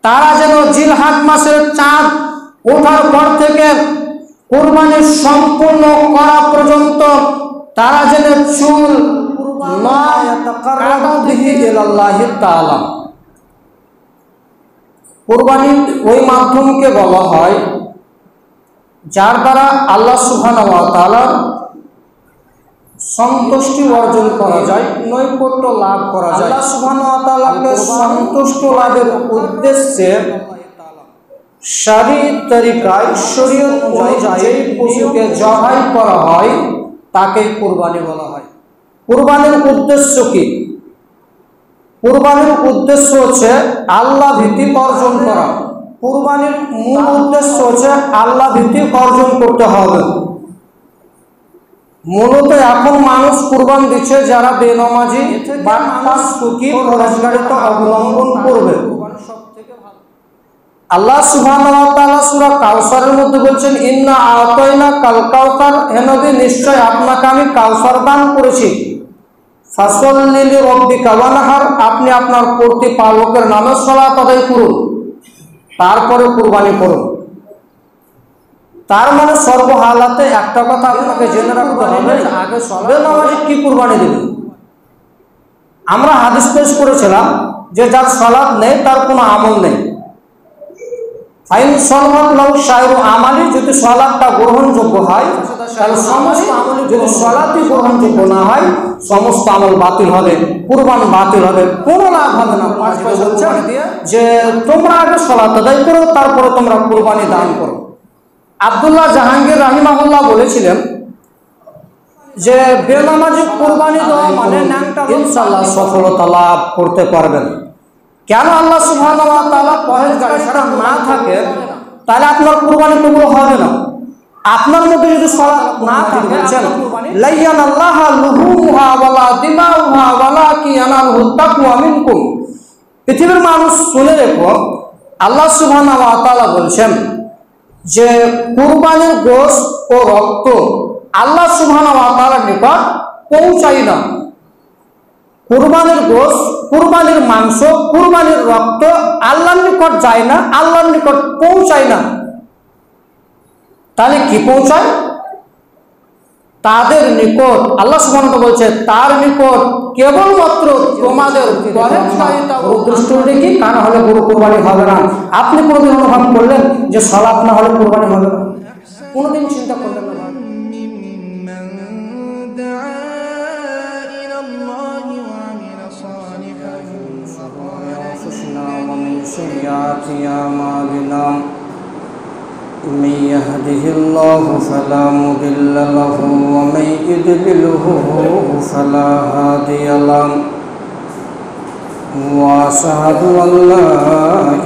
তারা যেন জিলহাজ মাসের চাঁদ ওঠার পর থেকে কুরবানি সম্পূর্ণ করা পর্যন্ত তারা যেন চুল কুরবানি ওই মাধ্যমকে বলা হয় যার দ্বারা আল্লাহ সুবহানাহু ওয়া তাআলা সন্তুষ্টি অর্জন করা যায়, নৈকট্য লাভ করা যায়। আল্লাহ সুবহানাহু ওয়া তাআলাকে সন্তুষ্ট লাভের উদ্দেশ্যে শরীয়ত তরিকায় শরীয়ত অনুযায়ী যেই পশুকে জবাই করা হয় তাকে কুরবানি বলা হয়। কুরবানির উদ্দেশ্য কি? কুরবানির উদ্দেশ্য হচ্ছে আল্লাহ ভীতি অর্জন করা। কুরবানির মূল উদ্দেশ্য হচ্ছে আল্লাহ ভীতি অর্জন করতে হবে। মূলত এখন মানুষ কুরবান দিচ্ছে যারা বেনামাজি বা পরহেজগারিতা অবলম্বন করবে। আল্লাহ সুবহানাহু ওয়া তাআলা সূরা কাউসারের মধ্যে বলছেন, ইন্না আতাইনাকাল কাউসার, হে নবী নিশ্চয় আপনাকে আমি কাউসার দান করেছি। ফাসল্লি লিরাব্বিকা ওয়ানহার, আপনি আপনার প্রতিপালকের নামে সালাত আদায় করুন, তারপরে কুরবানি করুন। তার মানে সর্বহালাতে একটা কথা আপনাকে জেনে রাখতে হবে, আগে বেনামাজি কি কুরবানি দেবে। আমরা হাদিস পেশ করেছিলাম যে যার সালাত নেই তার কোনো আমল নেই। ফাইন সালাত লাউ শায়রু আমালি, যদি সালাতটা গ্রহণযোগ্য হয় তাহলে সমস্ত আমল, যদি সালাতই গ্রহণযোগ্য না হয় সমস্ত আমল বাতিল হবে, কুরবান বাতিল হবে, কোনো লাভ হবে না। পাঁচ পয়সা বলছে যে তোমরা আগে সালাত আদায় করো তারপরে তোমরা কুরবানি দান করো। আব্দুল্লাহ জাহাঙ্গীর রাহিমাহুল্লাহ বলেছিলেন যে বেনামাজি কুরবানি দেওয়া মানে ইনশাআল্লাহ সফলতা লাভ করতে পারবেন। কেন? আল্লাহ সুবহানাহু ওয়া তাআলা পরহেজগার ছাড়া না থাকে তাহলে আপনার কুরবানি কবুল হবে না। আপনার মধ্যে যদি সালাত না থাকে, বলছেন লাইয়ানাল্লাহা লুহুমুহা ওয়ালা দিমাউহা ওয়ালাকি ইয়ানালহু তাকওয়া মিনকুম। পৃথিবীর মানুষ শুনে রেখো, আল্লাহ সুবহানাহু ওয়া তাআলা বলছেন যে কুরবানির গোশত ও রক্ত আল্লাহ সুবহানাহু ওয়া তাআলার নিকট পৌঁছায় না। কুরবানির গোশত, কুরবানির মাংস, কুরবানির রক্ত আল্লাহর নিকট যায় না, আল্লাহর নিকট পৌঁছায় না। তাহলে কি পৌঁছায়? তাদের নিকট আল্লাহ সুবহানাহু ওয়া তাআলা বলছে তার নিকট কেবলমাত্র তোমাদের পরহেজগারিতা ও দুষ্টুমি কি কারণ হলে গরু কুরবানি হবে না। আপনি কোনোদিন অনুভব করলেন যে সালাত না হলে কুরবানি হবে না? কোনোদিন চিন্তা করলেন না? من يهده الله فلا مضل له ومن يضلله فلا هادي له وأشهد أن لا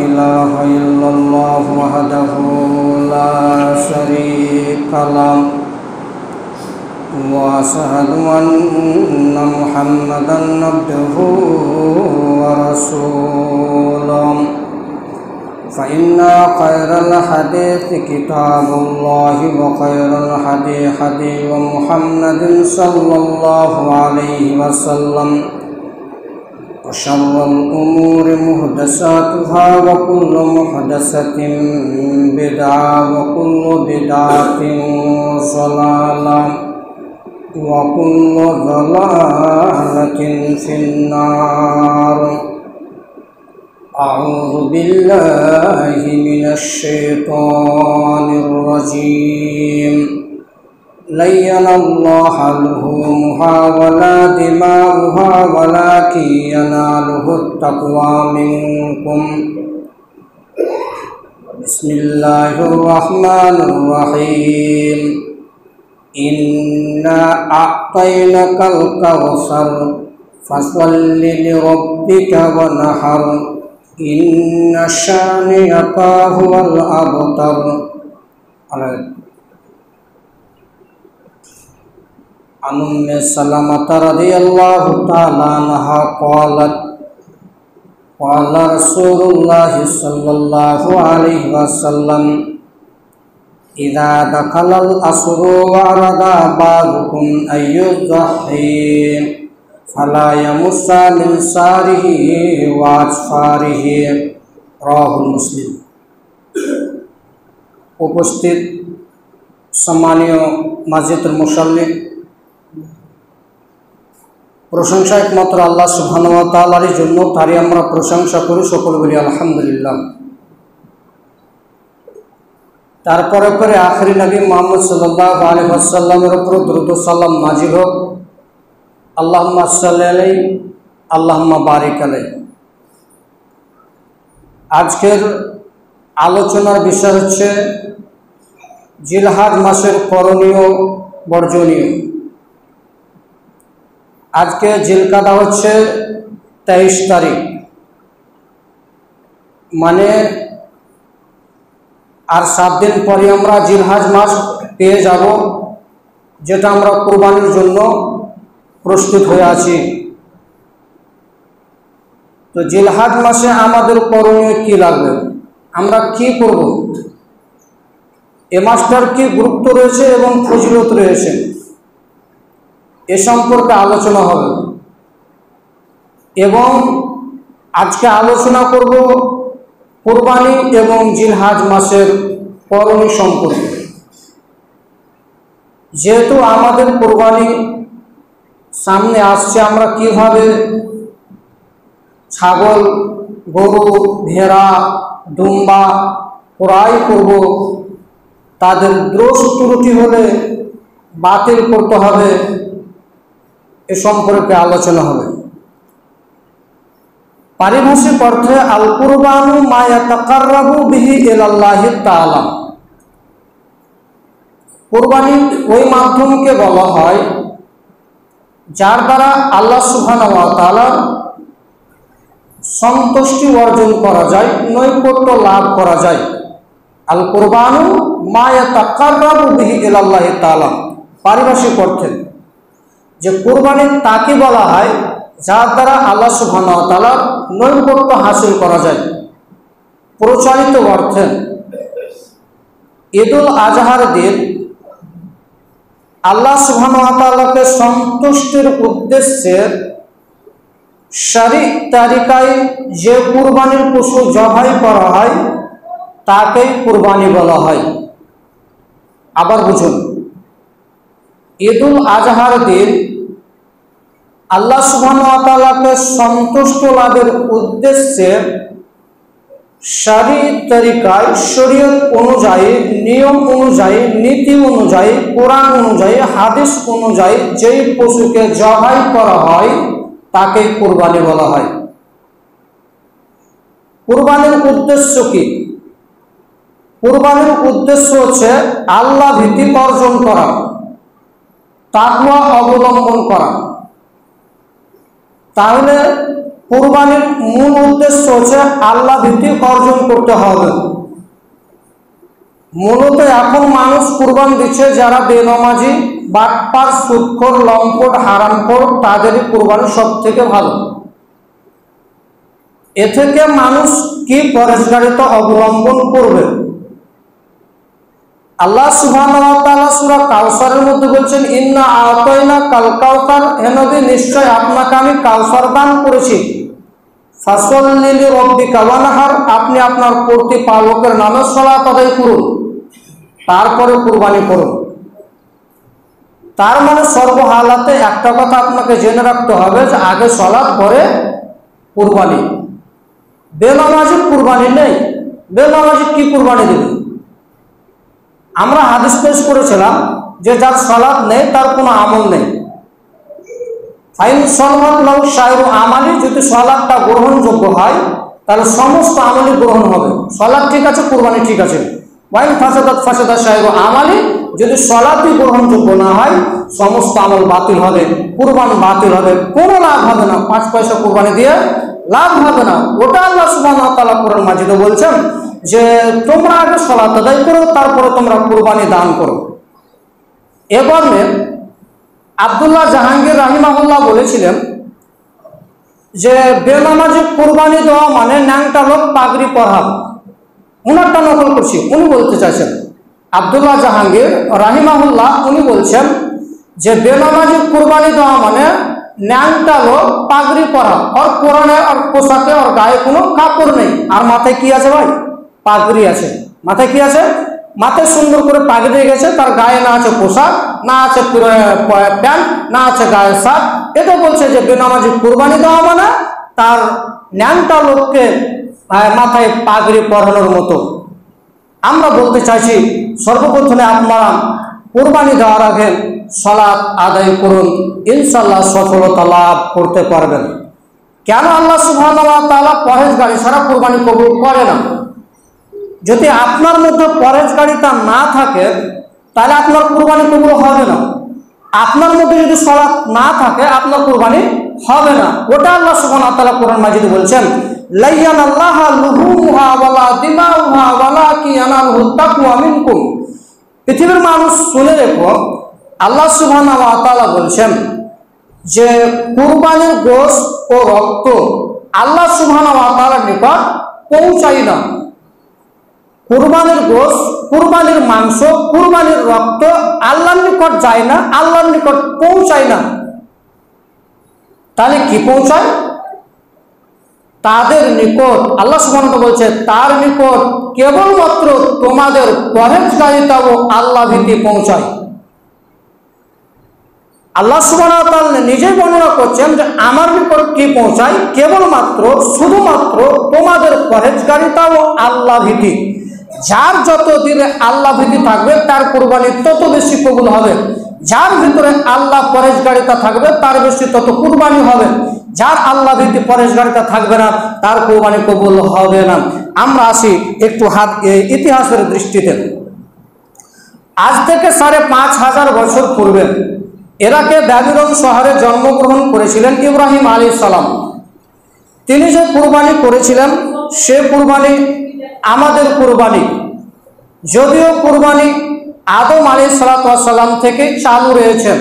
إله إلا الله وحده لا شريك له وأشهد أن محمدا عبده ورسوله فإن خير الحديث كتاب الله وخير الهدي هدي محمد صلى الله عليه وسلم وشر الأمور محدثاتها وكل محدثة بدعة وكل بدعة ضلالة وكل ضلالة في النار. أعوذ بالله من الشيطان الرجيم. لين الله لحومها ولا دماؤها ولكن يناله التقوى منكم. بسم الله الرحمن الرحيم. إنا أعطيناك الكوثر فصل لربك وانحر إن شانئك هو الأبتر. عن أم سلمة رضي الله تعالى عنها قالت قال رسول الله صلى الله عليه وسلم إذا دخل العصر وأراد بعضكم أن يضحي فلا يمس من ساره وأظفاره রাওয়াহুল মুসলিম। উপস্থিত সম্মানীয় মসজিদুল মুসাল্লি, প্রশংসা একমাত্র আল্লাহ সুবহানাহু ওয়া তাআলারই জন্য, তারই আমরা প্রশংসা করি, সকল বলি আলহামদুলিল্লাহ। তারপরে পরে আখেরি নবী মুহাম্মদ সাল্লাল্লাহু আলাইহি ওয়াসাল্লামের উপর দরুদ ও সালাম নাজিল হোক। আল্লাহুম্মা সাল্লি আলাইহি আল্লাহুম্মা বারিক আলাইহি। আজকের আলোচনার বিষয় হচ্ছে জিলহজ মাসের করণীয় বর্জনীয়। আজকে জিলকাদা হচ্ছে 23 তারিখ, মানে আর 7 দিন পরে আমরা জিলহজ মাস পেয়ে যাব, যেটা আমরা কুরবানির জন্য প্রস্তুত হয়ে আছি। তো জিলহজ মাসে আমাদের করণীয় কি লাগবে, আমরা কি করব, এ মাসটার কি গুরুত্ব রয়েছে এবং ফজিলত রয়েছে, এ সম্পর্কে আলোচনা হবে। এবং আজকে আলোচনা করব কুরবানি এবং জিলহজ মাসের করণীয় সম্পর্কে। যেহেতু আমাদের কুরবানি সামনে আসছে, আমরা কিভাবে ছাগল, গরু, ভেড়া, দুম্বা ক্রয় করব, তাদের দোষ ত্রুটি হলে বাতিল করতে হবে, এ সম্পর্কে আলোচনা হবে। পারিভাষিক অর্থে আল কুরবানু মা ইয়াতাকাররাবু বিহি ইলাল্লাহি তাআলা। কুরবানি ওই মাধ্যমকে বলা হয় যার দ্বারা আল্লাহ সুবহানাহু ওয়া তাআলার সন্তুষ্টি অর্জন করা যায়, নৈকট্য লাভ করা যায়। আল কুরবানু মা ইয়াতাকাররাবু বিহি ইলাল্লাহি তাআলা। পারিভাষিক অর্থে যে কুরবানি তাকে বলা হয় যার দ্বারা আল্লাহ সুবহানাহু ওয়া তাআলার নৈকট্য হাসিল করা যায়। প্রচলিত অর্থে ঈদুল আজহার দিন আল্লাহ সুবহানাহু ওয়া তাআলাকে সন্তুষ্টির উদ্দেশ্যে শরঈ তরিকায় যে কুরবানির পশু জবাই করা হয় তাকেই কুরবানি বলা হয়। আবার বুঝুন, ঈদুল আজহার দিন আল্লাহ সুবহানাহু ওয়া তাআলাকে সন্তুষ্ট লাভের উদ্দেশ্যে শরঈ তরিকায়, শরীয়ত অনুযায়ী, নিয়ম অনুযায়ী, নীতি অনুযায়ী, কোরআন অনুযায়ী, হাদিস অনুযায়ী যেই পশুকে জবাই করা হয় তাকে কুরবানি বলা হয়। কুরবানির উদ্দেশ্য কি? কুরবানির উদ্দেশ্য হচ্ছে আল্লাহ ভীতি অর্জন করা, তাকওয়া অবলম্বন করা। তাহলে কুরবানির মূল উদ্দেশ্য হচ্ছে আল্লাহ ভীতি অর্জন করতে হবে। মূলত এখন মানুষ কুরবান দিচ্ছে যারা বেনামাজি, বাটপার, সুদখোর, লম্পট, হারামখোর, তাদেরই কুরবানি সব থেকে ভালো। এ থেকে মানুষ কি পরেশগারিতা অবলম্বন করবে? আল্লাহ সুবহানাহু ওয়া তাআলা সূরা কাউসারের মধ্যে বলছেন, ইন্না আতাইনা কাল কাউসার, হে নবী নিশ্চয় আপনাকে আমি কাউসার দান করেছি। ফাসল্লি লিরাব্বিকা ওয়ানহার, আপনি আপনার প্রতিপালকের নামে সালাত আদায় করুন, তারপরে কুরবানি করুন। তার মানে সর্বহালাতে একটা কথা আপনাকে জেনে রাখতে হবে যে আগে সালাত, পরে কুরবানি। বেনামাজি কুরবানি নেই, বেনামাজি কি কুরবানি দেবে? আমরা হাদিস পেশ করেছিলাম যে যার সালাত নেই তার কোনো আমল নেই। ফাইন সলাত লাউ শায়রু আমালি, যদি সালাতটা গ্রহণযোগ্য হয় তাহলে সমস্ত আমলই গ্রহণ হবে। সালাত ঠিক আছে, কুরবানি ঠিক আছে। ওয়াইন ফাসাদাত ফাসাদা শায়রু আমালি, যদি সালাতই গ্রহণযোগ্য না হয় সমস্ত আমল বাতিল হবে, কুরবানি বাতিল হবে, কোনো লাভ হবে না। 5 পয়সা কুরবানি দিয়ে লাভ হবে না। ওটা আল্লাহ সুবহানাহু ওয়া তাআলা কোরআন মাজিদে বলছেন যে তোমরা আগে সালাত আদায় করো, তারপরে তোমরা কুরবানি দান করো। এবার আব্দুল্লাহ জাহাঙ্গীর রাহিমাহুল্লাহ বলেছিলেন যে বেনামাজি কুরবানি দেওয়া মানে ন্যাংটা লোক পাগড়ি পরা। উনারটা নকল করছি, উনি বলতে চাইছেন আব্দুল্লাহ জাহাঙ্গীর রাহিমাহুল্লাহ, উনি বলছেন যে বেনামাজি কুরবানি দেওয়া মানে ন্যাংটালো পাগড়ি পরা, ওর কোরআনে আর পোশাকে ওর গায়ে কোনো কাপড় নেই, আর মাথায় কি আছে ভাই? পাগড়ি আছে। মাথায় কি আছে? মাথায় সুন্দর করে পাগড়ি দিয়ে গেছে, তার গায়ে না আছে পোশাক, না আছে প্যান্ট, না আছে গায়ে শার্ট। এটা বলছে যে বেনামাজি কুরবানি দেওয়া মানে তার ন্যাংটা লোককে মাথায় পাগড়ি পরানোর মতো। আমরা বলতে চাইছি, সর্বপ্রথমে আপনারা কুরবানি দেওয়ার আগে সালাত আদায় করুন, ইনশাআল্লাহ সফলতা লাভ করতে পারবেন। কেন আল্লাহ সুবহানাহু ওয়া তাআলা পরহেজগারি ছাড়া কুরবানি কবুল করে না? যদি আপনার মধ্যে পরহেজগারিতা না থাকে তাহলে আপনার কুরবানি কবুল হবে না। আপনার মধ্যে যদি সালাত না থাকে আপনার কুরবানি হবে না। ওটা আল্লাহ সুবহানাহু ওয়া তাআলা কোরআন মাজিদে বলছেন, লাইয়ানাল্লাহা লুহুমুহা ওয়ালা দিমাউহা ওয়ালাকি ইয়ানালহু তাকওয়া মিনকুম। পৃথিবীর মানুষ শুনে রেখো, আল্লাহ সুবহানাহু ওয়া তাআলা বলছেন যে কুরবানির গোশত ও রক্ত আল্লাহ সুবহানাহু ওয়া তাআলার নিকট পৌঁছায় না। কুরবানির গোশত, কুরবানির মাংস, কুরবানির রক্ত আল্লাহর নিকট যায় না, আল্লাহর নিকট পৌঁছায় না। তাহলে কি পৌঁছায়? তাদের নিকট আল্লাহ সুবহানাহু ওয়া তাআলা বলছে, তার নিকট কেবলমাত্র তোমাদের পরহেজগারিতা ও আল্লাহ ভীতি পৌঁছায়। আল্লাহ সুবহানাহু ওয়া তাআলা নিজেই বর্ণনা করছেন যে আমার নিকট কি পৌঁছায়? কেবলমাত্র শুধুমাত্র তোমাদের পরহেজগারিতা ও আল্লাহ ভীতি। যার যত দিলে আল্লাহ ভীতি থাকবে তার কুরবানি তত বেশি কবুল হবে। যার ভিতরে আল্লাহ পরহেজগারিতা থাকবে তার বেশি তত কুরবানি হবে। যার আল্লাহ ভীতি পরহেজগারিতা থাকবে না তার কুরবানি কবুল হবে না। আমরা আসি একটু ইতিহাসের দৃষ্টিতে। আজ থেকে ৫,৫০০ বছর পূর্বে ইরাকে ব্যাবিলন শহরে জন্মগ্রহণ করেছিলেন ইব্রাহিম আলাইহিস সালাম। তিনি যে কুরবানি করেছিলেন সে কুরবানি আমাদের কুরবানি। যদিও কুরবানি আদম আলাইহিস সালাম থেকে চালু রয়েছে।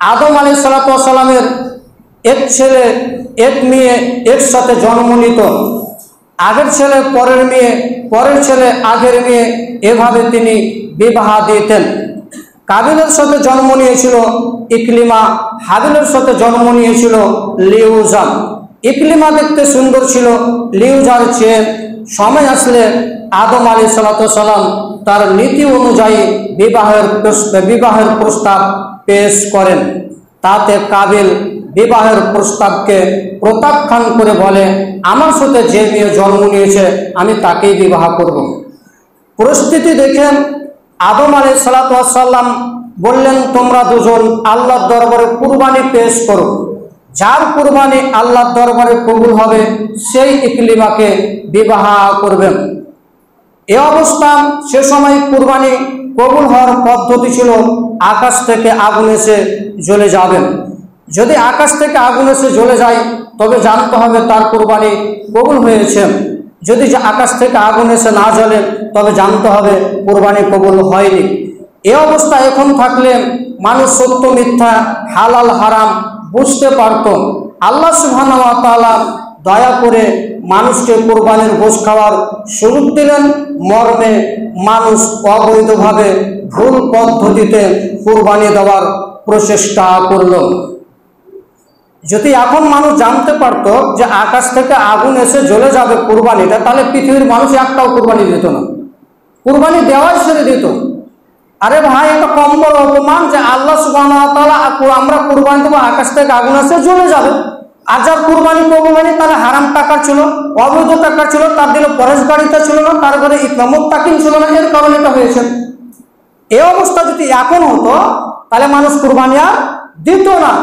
আদম আলাইহিস সালামের এক ছেলে এক মেয়ে একসাথে জন্ম নিত। আগের ছেলে পরের মেয়ে, পরের ছেলে আগের মেয়ে, এভাবে তিনি বিবাহ দিতেন। কাবিলের সাথে জন্ম নিয়েছিল ইকলিমা, হাবিলের সাথে জন্ম নিয়েছিল লিউজা। ইকলিমা দেখতে সুন্দর ছিল লিউজার চেয়ে। সময় আসলে আদম আলাইহিস সালাম তার নীতি অনুযায়ী বিবাহের প্রস্তাব পেশ করেন। তাতে কাবিল বিবাহের প্রস্তাবকে প্রত্যাখ্যান করে বলে, আমার সাথে যে মেয়ে জন্ম নিয়েছে আমি তাকেই বিবাহ করব। পরিস্থিতি দেখে আদম আলাইহিস সালাম বললেন, তোমরা দুজন আল্লাহর দরবারে কুরবানি পেশ করো। যার কুরবানি আল্লাহর দরবারে কবুল হবে সেই ইকলিমাকে বিবাহ করবেন। এ অবস্থা সে সময় কুরবানি কবুল হওয়ার পদ্ধতি ছিল আকাশ থেকে আগুন এসে জ্বলে যাবেন। যদি আকাশ থেকে আগুন এসে জ্বলে যায় তবে জানতে হবে তার কুরবানি কবুল হয়েছে। যদি আকাশ থেকে আগুন এসে না জ্বলে তবে জানতে হবে কুরবানি কবুল হয়নি। এ অবস্থা এখন থাকলে মানুষ সত্য মিথ্যা, হালাল হারাম বুঝতে পারত। আল্লাহ সুবহানাহু ওয়া তাআলা দয়া করে মানুষকে কুরবানির গোশত খাওয়ার সুযোগ দিলেন, মর্মে মানুষ অবৈধভাবে ভুল পদ্ধতিতে কুরবানি দেওয়ার প্রচেষ্টা করল। যদি এখন মানুষ জানতে পারত যে আকাশ থেকে আগুন এসে জ্বলে যাবে কুরবানিটা, তাহলে পৃথিবীর মানুষ একটাও কুরবানি দিত না, কুরবানি দেওয়াই ছেড়ে দিত। আরে ভাই, এটা কম বড় অপমান যে আল্লাহ সুবহানাহু ওয়া তাআলা আমরা কুরবানি দেবো, আকাশ থেকে আগুন এসে জ্বলে যাবে। আর যার কুরবানি কবুল হয়নি তাহলে হারাম টাকা ছিল, অবৈধ টাকা ছিল, তার দিলে পরহেজগারিতা ছিল না, তার ঘরে মুত্তাকিন ছিল না, এর কারণে এটা হয়েছে। এই অবস্থা যদি এখন হতো তাহলে মানুষ কুরবানি আর দিত না।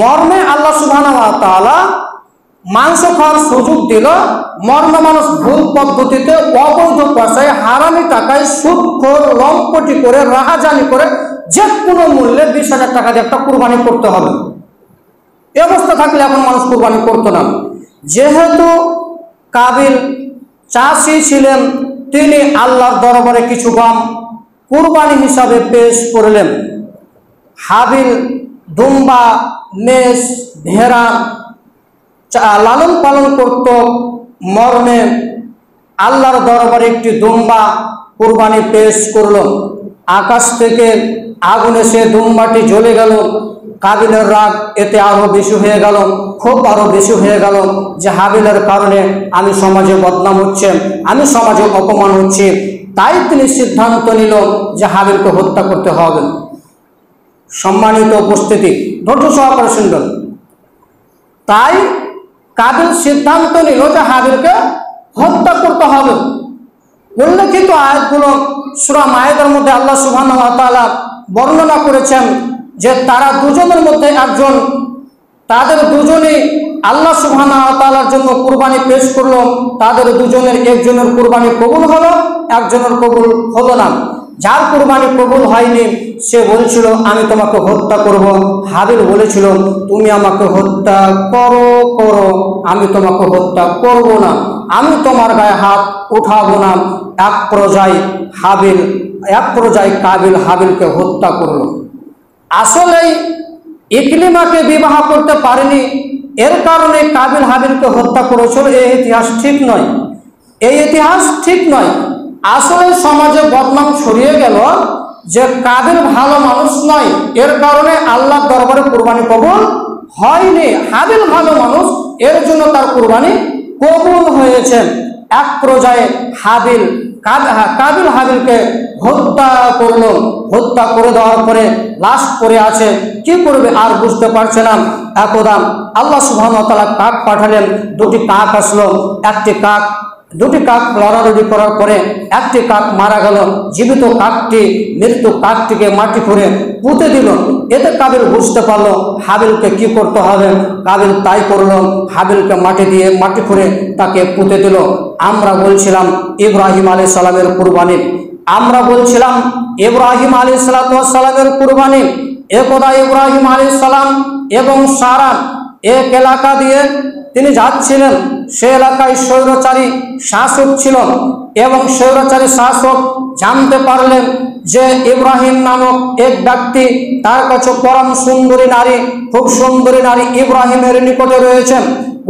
মর্মে আল্লাহ সুবহানাহু ওয়া তাআলা মাংস খাওয়ার সুযোগ দিল, মর্মে মানুষ ভুল পদ্ধতিতে অবৈধ পয়সায় হারামি টাকায় সুদখোর লম্পটি করে রাহাজানি করে যে কোনো মূল্যে 20,000 টাকা দিয়ে একটা কুরবানি করতে হবে। এই অবস্থা থাকলে এখন মানুষ কুরবানি করতো না। যেহেতু কাবিল চাষি ছিলেন, তিনি আল্লাহর দরবারে কিছু গম কুরবানি হিসাবে পেশ করলেন। হাবিল দুম্বা, মেষ, ভেড়া লালন পালন করত। মর্মে আল্লাহর দরবারে একটি দুম্বা কুরবানি পেশ করল। আকাশ থেকে আগুন এসে দুম্বাটি জ্বলে গেল। কাবিলের রাগ এতে আরো বেশি হয়ে গেল, ক্ষোভ আরো বেশি হয়ে গেল যে হাবিলের কারণে আমি সমাজে বদনাম হচ্ছে, আমি সমাজে অপমান হচ্ছে। তাই তিনি সিদ্ধান্ত নিল যে হাবিলকে হত্যা করতে হবে। সম্মানিত উপস্থিতি, ধৈর্য সহকারে শুনবেন। তাই কাবিল সিদ্ধান্ত নিল যে হাবিলকে হত্যা করতে হবে। উল্লেখিত আয়াতগুলো সূরা মায়েদার মধ্যে আল্লাহ সুবহানাহু ওয়া তাআলা বর্ণনা করেছেন যে তারা দুজনের মধ্যে একজন, তাদের দুজনেই আল্লাহ সুবহানাহু ওয়া তাআলার জন্য কুরবানি পেশ করলো। তাদের দুজনের একজনের কুরবানি কবুল হলো, একজনের কবুল হলো না। যার কুরবানি কবুল হয়নি সে বলছিল আমি তোমাকে হত্যা করব। হাবিল বলেছিল তুমি আমাকে হত্যা করো, আমি তোমাকে হত্যা করব না, আমি তোমার গায়ে হাত উঠাবো না। এক পর্যায়ে কাবিল হাবিলকে হত্যা করলো। আসলেই ইকরিমাকে বিবাহ করতে পারেনি, এর কারণে কাবিল হাবিলকে হত্যা করেছিল। এই ইতিহাস ঠিক নয়, এই ইতিহাস ঠিক নয়। আসলে সমাজে বদনাম ছড়িয়ে গেল যে কাবিল ভালো মানুষ নয়, এর কারণে আল্লাহর দরবারে কুরবানি কবুল হয়নি। হাবিল ভালো মানুষ, এর জন্য তার কুরবানি কবুল হয়েছে। এক পর্যায়ে কাবিল হাবিলকে হত্যা করলো। হত্যা করে দেওয়ার পরে লাশ পড়ে আছে, কি করবে আর বুঝতে পারছে না। একদা আল্লাহ সুবহানাহু ওয়া তাআলা কাক পাঠালেন, দুটি কাক আসলো। দুটি কাক লড়ালড়ি করার পরে একটি কাক মারা গেল। জীবিত কাকটি মৃত্যু কাকটিকে মাটি করে পুঁতে দিল। এতে কাবিল বুঝতে পারলো হাবিলকে কি করতে হবে। কাবিল তাই করলো, হাবিলকে মাটি করে তাকে পুঁতে দিল। আমরা বলছিলাম ইব্রাহিম আলাইহিস সালামের কুরবানি, আমরা বলছিলাম ইব্রাহিম আলাইহিস সালামের কুরবানি। একদা ইব্রাহিম আলাইহিস সালাম এবং সারা এক এলাকা দিয়ে তিনি যাচ্ছিলেন। সে এলাকায় স্বৈরাচারী শাসক ছিল এবং স্বৈরাচারী শাসক জানতে পারলেন যে ইব্রাহিম নামক এক ব্যক্তি, তার কাছে পরম সুন্দরী নারী, খুব সুন্দরী নারী ইব্রাহিমের নিকটে রয়েছেন।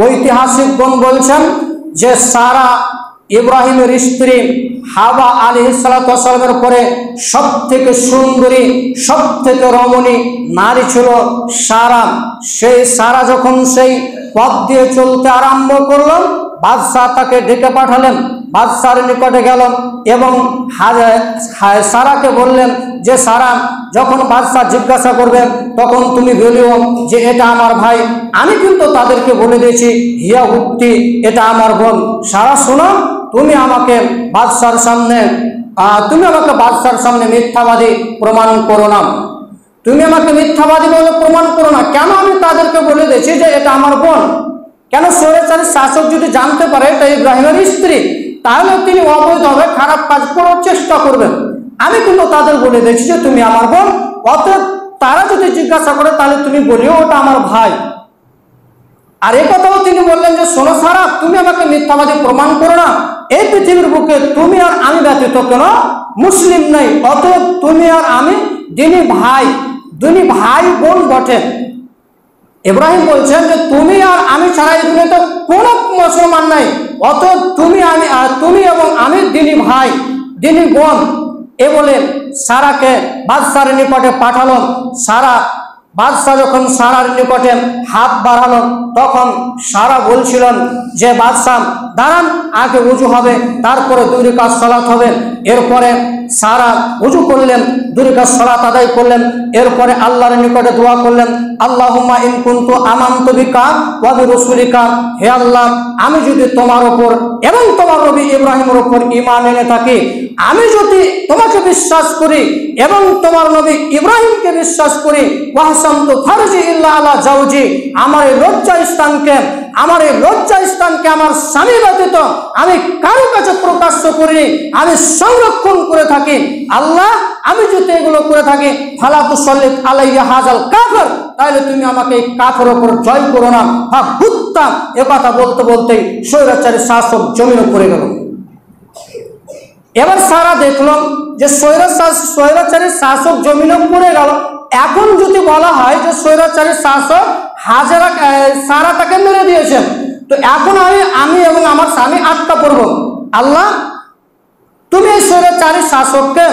ঐতিহাসিকগণ বলছেন যে সারা ইব্রাহিমের স্ত্রী হাওয়া আলাইহিস সালামের পরে সব থেকে সুন্দরী, সব থেকে রমণী নারী ছিল সারা। সেই সারা যখন সেই পথ দিয়ে চলতে আরম্ভ করলেন, বাদশাহ তাকে ডেকে পাঠালেন। বাদশার নিকটে গেলেন এবং সারাকে বললেন যে সারা, যখন বাদশাহ জিজ্ঞাসা করবেন তখন তুমি বলিও যে এটা আমার ভাই, আমি কিন্তু তাদেরকে বলে দিয়েছি হিয়া উক্তি, এটা আমার বোন। সারা শোনো, তুমি আমাকে বাদশার সামনে মিথ্যাবাদী প্রমাণ করো না, তুমি আমাকে মিথ্যাবাদী বলে প্রমাণ করো না। কেন আমি তাদেরকে বলে দিয়েছি যে এটা আমার বোন? কেন স্বৈরাচারী শাসক যদি জানতে পারে এটা ইব্রাহিমের স্ত্রী, তাহলে তিনি অবৈধভাবে খারাপ কাজ করার চেষ্টা করবেন। আমি কিন্তু তাদের বলে দিয়েছি যে তুমি আমার বোন। অতএব তারা যদি জিজ্ঞাসা করে তাহলে তুমি বলিও ওটা আমার ভাই। আর এই কথাও তিনি বললেন যে শোনো সারা, তুমি আমাকে মিথ্যাবাদী প্রমাণ করো না। এই পৃথিবীর বুকে তুমি আর আমি ব্যতীত কেন মুসলিম নেই। অতএব তুমি আর আমি যিনি ভাই বোন বটে। ইব্রাহিম বলছেন যে তুমি আর আমি ছাড়া এই দুনিয়াতে কোনো মুসলমান নাই। অতএব তুমি এবং আমি দিনী ভাই, দিনী বোন। এ বলে সারাকে বাদশার নিকটে পাঠালো। বাদশাহ যখন সারার নিকটে হাত বাড়ালো তখন সারা বলছিলেন যে বাদশাহ দাঁড়ান, আগে উজু হবে, তারপরে 2 রাকাত সালাত হবে। এরপরে সারা উজু করলেন, 2 রাকাত সালাত আদায় করলেন। এরপরে আল্লাহর নিকটে দোয়া করলেন, আল্লাহুম্মা ইন কুনতু আমানতু বিকা ওয়া বিরাসূলিকা, হে আল্লাহ, আমি যদি তোমার উপর এবং তোমার নবী ইব্রাহিমের উপর ঈমান এনে থাকি, আমি যদি তোমাকে বিশ্বাস করি এবং তোমার নবী ইব্রাহিমকে বিশ্বাস করি, ওয়াহসানতু ফারজি ইল্লা আলা জাওজি, আমার এই লজ্জা স্থানকে আমার স্বামী ব্যতীত আমি কারো কাছে প্রকাশ্য করিনি, আমি সংরক্ষণ করে থাকি। আল্লাহ, আমি যদি এগুলো করে থাকি, ফালা তুসাল্লিত আলাইয়া হাযাল কাফির, তাহলে তুমি আমাকে এই কাফের উপর জয় করো না। হুত্তা, এ কথা বলতে বলতেই স্বৈরাচারী শাসক জমিনে পড়ে গেল। এবার সারা দেখল যে স্বৈরাচারী শাসক জমিনে পড়ে গেল। এখন যদি বলা হয় যে স্বৈরাচারী শাসক সারা তাকে মেরে দিয়েছেন, তো এখন আমি এবং আমার স্বামী আটকা পড়ব। আল্লাহ, তুমি এই স্বৈরাচারী শাসককে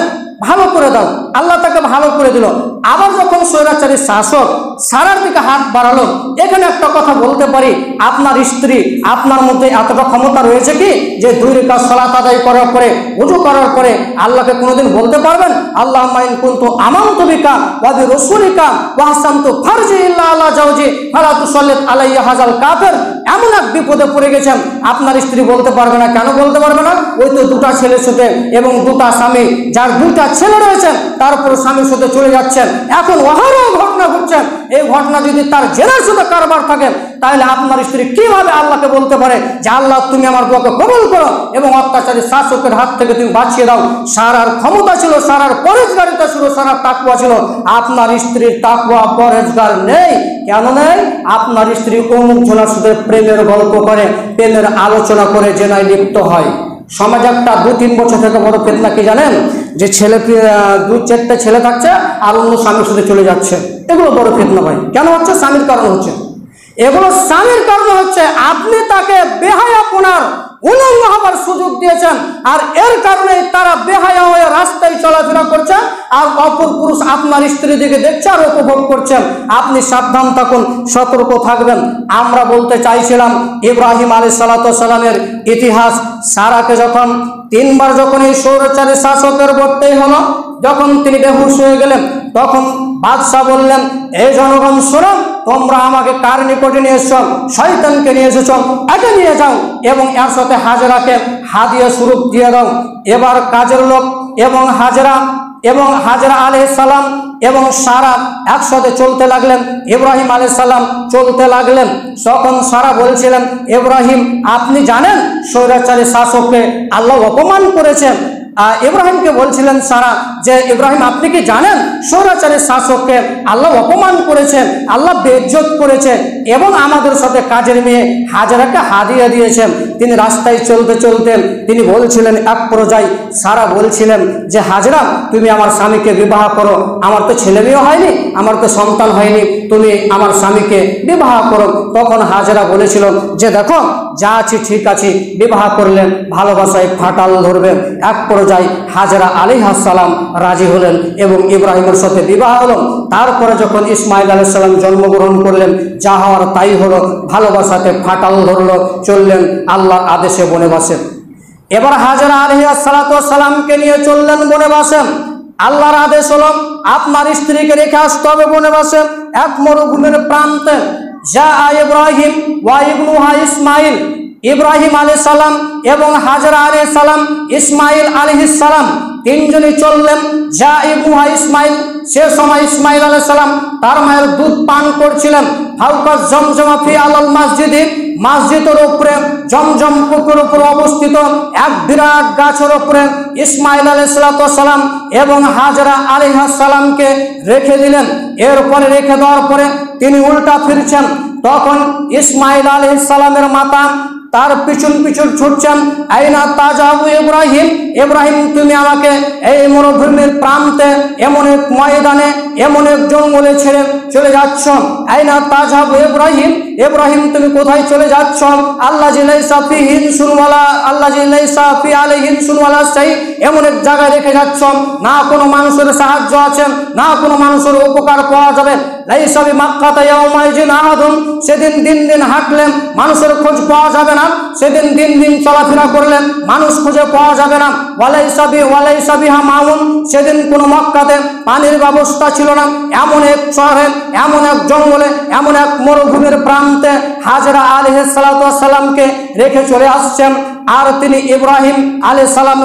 ভালো করে দাও। আল্লাহ তাকে ভালো করে দিল। আবার যখন স্বৈরাচারী শাসক সারার দিকে হাত বাড়ালো, এখানে একটা কথা বলতে পারি, আপনার স্ত্রী আপনার মধ্যে এতটা ক্ষমতা রয়েছে কি যে 2 রাকাত সালাত আদায় করার পরে, ওযু করার পরে আল্লাহকে কোনোদিন বলতে পারবেন আল্লাহুম্মা ইন কুনতু আমানতু বিকা ওয়া বিরাসূলিকা ওয়া আহসানতু ফারজি ইল্লা আলা জাওজি ফালা তুসাল্লিত আলাইয়া হাযাল কাফির? এমন এক বিপদে পড়ে গেছেন, আপনার স্ত্রী বলতে পারবে না। কেন বলতে পারবে না? ওই তো 2টা ছেলের সাথে এবং 2টা স্বামী, যার 2টা ছেলে রয়েছেন তারপর স্বামীর সাথে চলে যাচ্ছেন। এখন অহরহ ঘটনা ঘটছে। এই ঘটনা যদি তার জেনার সাথে কারবার থাকে, তাহলে আপনার স্ত্রী কিভাবে আল্লাহকে বলতে পারে যে আল্লাহ তুমি আমার বউকে কবুল করো এবং অত্যাচারী শাসকের হাত থেকে তুমি বাঁচিয়ে দাও? সারার ক্ষমতা ছিল, সারার পরেজগারিতা ছিল, সারার তাকওয়া ছিল। আপনার স্ত্রীর তাকওয়া পরেজগার নেই। কেন নেই? আপনার স্ত্রী অমুক জনের সাথে প্রেমের গল্প করে, প্রেমের আলোচনা করে জেনায় লিপ্ত হয়। সমাজে একটা 2-3 বছর থেকে বড় ফিতনা কি জানেন? যে ছেলে 2-4টে ছেলে থাকছে আর অন্য স্বামীর সাথে চলে যাচ্ছে। এগুলো বড় ফিতনা ভাই। কেন হচ্ছে? স্বামীর কারণে হচ্ছে। এগুলো স্বামীর কারণে হচ্ছে। আপনি তাকে বেহায়াপনার উলঙ্গ হবার সুযোগ দিয়েছেন, আর এর কারণে তারা বেহায়া হয়ে রাস্তায় চলাফেরা করছে, আর অপর পুরুষ আপনার স্ত্রী দিকে দেখছে আর উপভোগ করছেন। আপনি সাবধান থাকুন, সতর্ক থাকবেন। আমরা বলতে চাইছিলাম ইব্রাহিম আলাইহিস সালাতু ওয়াস সালামের ইতিহাস। সারাকে যখন 3 বার যখন এই স্বৈরাচারী শাসকের বর্তেই হলো, যখন তিনি বেহুশ হয়ে গেলেন, তখন বাদশাহ বললেন, এই জনগণ শোনো, তোমরা আমাকে কার নিকটে নিয়ে এসছো? শয়তানকে নিয়ে এসেছো, একে নিয়ে যাও এবং এর সাথে হাজরাকে হাদিয়া স্বরূপ দিয়ে দাও। এবার কাজের লোক এবং হাজরা আলাইহিস সালাম এবং সারা একসাথে চলতে লাগলেন। ইব্রাহিম আলাইহিস সালাম চলতে লাগলেন। তখন সারা বলছিলেন, ইব্রাহিম আপনি জানেন স্বৈরাচারী শাসককে আল্লাহ অপমান করেছেন। ইব্রাহিমকে বলছিলেন সারা যে ইব্রাহিম আপনি কি জানেন স্বৈরাচারী শাসককে আল্লাহ অপমান করেছেন, আল্লাহ বেইজ্জত করেছে এবং আমাদের সাথে কাজের মেয়ে হাজরাকে হাদিয়া দিয়েছেন। তিনি রাস্তায় চলতে চলতেন, তিনি বলছিলেন, এক পর্যায়ে সারা বলছিলেন যে হাজরা তুমি আমার স্বামীকে বিবাহ করো, আমার তো ছেলে মেয়ে হয়নি, আমার তো সন্তান হয়নি, তুমি আমার স্বামীকে বিবাহ করো। তখন হাজরা বলেছিল যে দেখো যা আছি ঠিক আছে, বিবাহ করলেন ভালোবাসায় ফাটাল ধরবে। এক পর্যায়ে হাজরা আলাইহিস সালাম রাজি হলেন এবং ইব্রাহিমের সাথে বিবাহ হলো। তারপরে যখন ইসমাইল আলাইহিস সালাম জন্মগ্রহণ করলেন, যা হওয়ার তাই হলো, ভালোবাসাতে ফাটাল ধরলো, চললেন আল্লাহর আদেশে বনবাসে। এবার হাজরা আলাইহিস সালাতু ওয়াস সালামকে নিয়ে চললেন বনবাসে। আল্লাহর আদেশ হলো আপনার স্ত্রীকে রেখে আসতে হবে বনবাসে। এক মরুভূমির প্রান্তে যা ইব্রাহিম ওয়া ইবনুহা ইসমাইল, ইব্রাহিম আলাইহিস সালাম এবং হাজরা আলাইহিস সালাম, ইসমাইল আলাইহিস সালাম তিনজনই চললেন। যা ইবনুহা ইসমাইল, সে সময় ইসমাইল আলাইহিস সালাম তার মায়ের দুধ পান করছিলেন। ফাওকা জমজমা ফি আলাল মসজিদে, মসজিদের উপরে জমজম পুকুর উপরে অবস্থিত এক বিরাট গাছের উপরে ইসমাইল আলাইহিস সালাম এবং হাজরা আলাইহিস সালামকে রেখে দিলেন। এরপরে রেখে দেওয়ার পরে তিনি উল্টা ফিরছেন। তখন ইসমাইল আলাইহিস সালামের মাতা তার পিছন পিছন ছুটছেন, আইনা তাজাবু ইব্রাহিম, ইব্রাহিম তুমি আমাকে এই মরুভূমির প্রান্তে এমন এক ময়দানে এমন এক জঙ্গলে ছেড়ে চলে যাচ্ছ। আইনা তাজাবু ইব্রাহিম, ইব্রাহিম তুমি কোথায় চলে যাচ্ছ? আল্লাযী লাইসা ফীহি ইনসুন ওয়ালা আল্লাযী লাইসা ফী আলাইহি ইনসুন ওয়ালা শাই, এমন এক জায়গায় রেখে যাচ্ছ না কোনো মানুষের সাহায্য আছে, না কোনো মানুষের উপকার পাওয়া যাবে। লাইসা বিমাক্কাতা ইয়াউমাইজিন আহাদুন, সেদিন দিন দিন হাঁটলেন মানুষের খোঁজ পাওয়া যাবে না, সেদিন দিন দিন চলাফেরা করলেন মানুষ খুঁজে পাওয়া যাবে না। ওয়ালাইসা বিহা মাউন, সেদিন কোনো মক্কাতে পানির ব্যবস্থা ছিল না। এমন এক শহরে, এমন এক জঙ্গলে, এমন এক মরুভূমির প্রান্তে হাজরা আলাইহিস সালাতু ওয়াস সালামকে রেখে চলে আসছেন। আর তিনি ইব্রাহিম আলাইহিস সালাম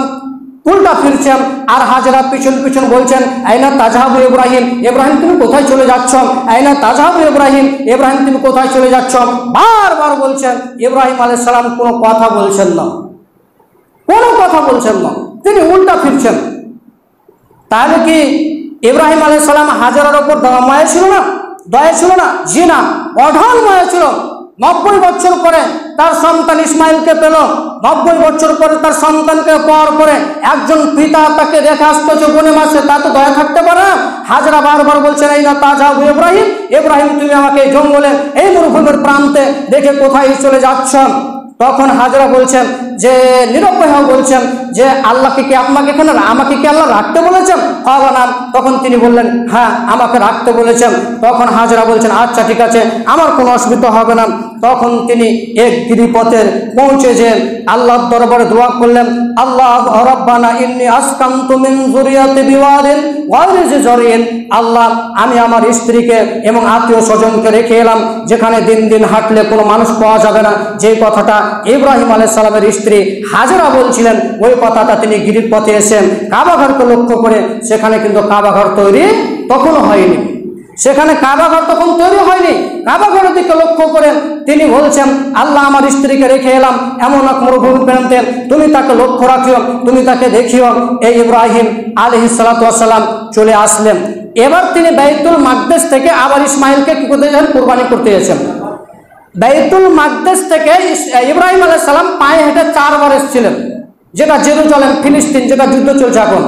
উল্টা ফিরছেন আর হাজরা পিছন পিছন বলছেন, আইনা তাজাবু ইব্রাহিম, ইব্রাহিম তুমি কোথায় চলে যাচ্ছ? আইনা তাজাবু ইব্রাহিম, ইব্রাহিম তুমি কোথায় চলে যাচ্ছ? বারবার বলছেন। ইব্রাহিম আলাইহিস সালাম কোনো কথা বলছেন না, কোনো কথা বলছেন না, তিনি উল্টা ফিরছেন। তাহলে কি ইব্রাহিম আলাইহিস সালাম হাজরার উপর মায়া ছিল না? দয়া ছিল না? জি না, অঢল মায়া ছিল। 90 বছর পরে তার সন্তান ইসমাইলকে পেল। 90 বছর পরে তার সন্তানকে পাওয়ার পরে একজন পিতা তাকে রেখে আসতেছে বনে মাসে, তা তো দয়া থাকতে পারে না। হাজরা বারবার বলছেন, এই না তাজাবু ইব্রাহিম, ইব্রাহিম তুমি আমাকে জঙ্গলে এই মরুভূমির প্রান্তে দেখে কোথায় চলে যাচ্ছ? তখন হাজরা বলছেন যে নিরুপায় বলছেন যে আল্লাহকে কি আপনাকে এখানে আমাকে কি আল্লাহ রাখতে বলেছেন? ক্বালা নাম। তখন তিনি বললেন হ্যাঁ আমাকে রাখতে বলেছেন। তখন হাজরা বলছেন আচ্ছা ঠিক আছে, আমার কোনো অসুবিধা হবে না। তখন তিনি এক গিরিপথের পৌঁছে যে আল্লাহর দরবারে দোয়া করলেন, আল্লাহ রাব্বানা ইন্নী আসকানতু মিন যুরিয়াতি বিওয়াদিন গায়রি জি জরইন। আল্লাহ আমি আমার স্ত্রীকে এবং আত্মীয় স্বজনকে রেখে এলাম যেখানে দিন দিন হাঁটলে কোনো মানুষ পাওয়া যাবে না। যে কথাটা ইব্রাহিম আলাইহিস সালামের স্ত্রী হাজরা বলছিলেন, ওই কথাটা তিনি গিরির পথে এসেছেন কাবাঘরকে লক্ষ্য করে। সেখানে কিন্তু কাবাঘর তৈরি তখনও হয়নি, সেখানে কাবাঘর তখন তৈরি হয়নি। কাবাঘরের দিকে লক্ষ্য করে তিনি বলছেন আল্লাহ আমার স্ত্রীকে রেখে এলাম এমন এক মরুভূমি প্রান্তে, তুমি তাকে লক্ষ্য রাখিও, তুমি তাকে দেখিও। এই ইব্রাহিম আলাইহিস সালাতু ওয়াস সালাম চলে আসলেন। এবার তিনি বাইতুল মাকদেস থেকে আবার ইসমাইলকে কি করতে যান? কুরবানি করতে গেছেন। বাইতুল মাকদেস থেকে ইব্রাহিম আলাইহিস সালাম পায়ে হেঁটে 4 বার এসেছিলেন, যেটা জেরুজালেম ফিলিস্তিন, যেটা যুদ্ধ চলছে এখন,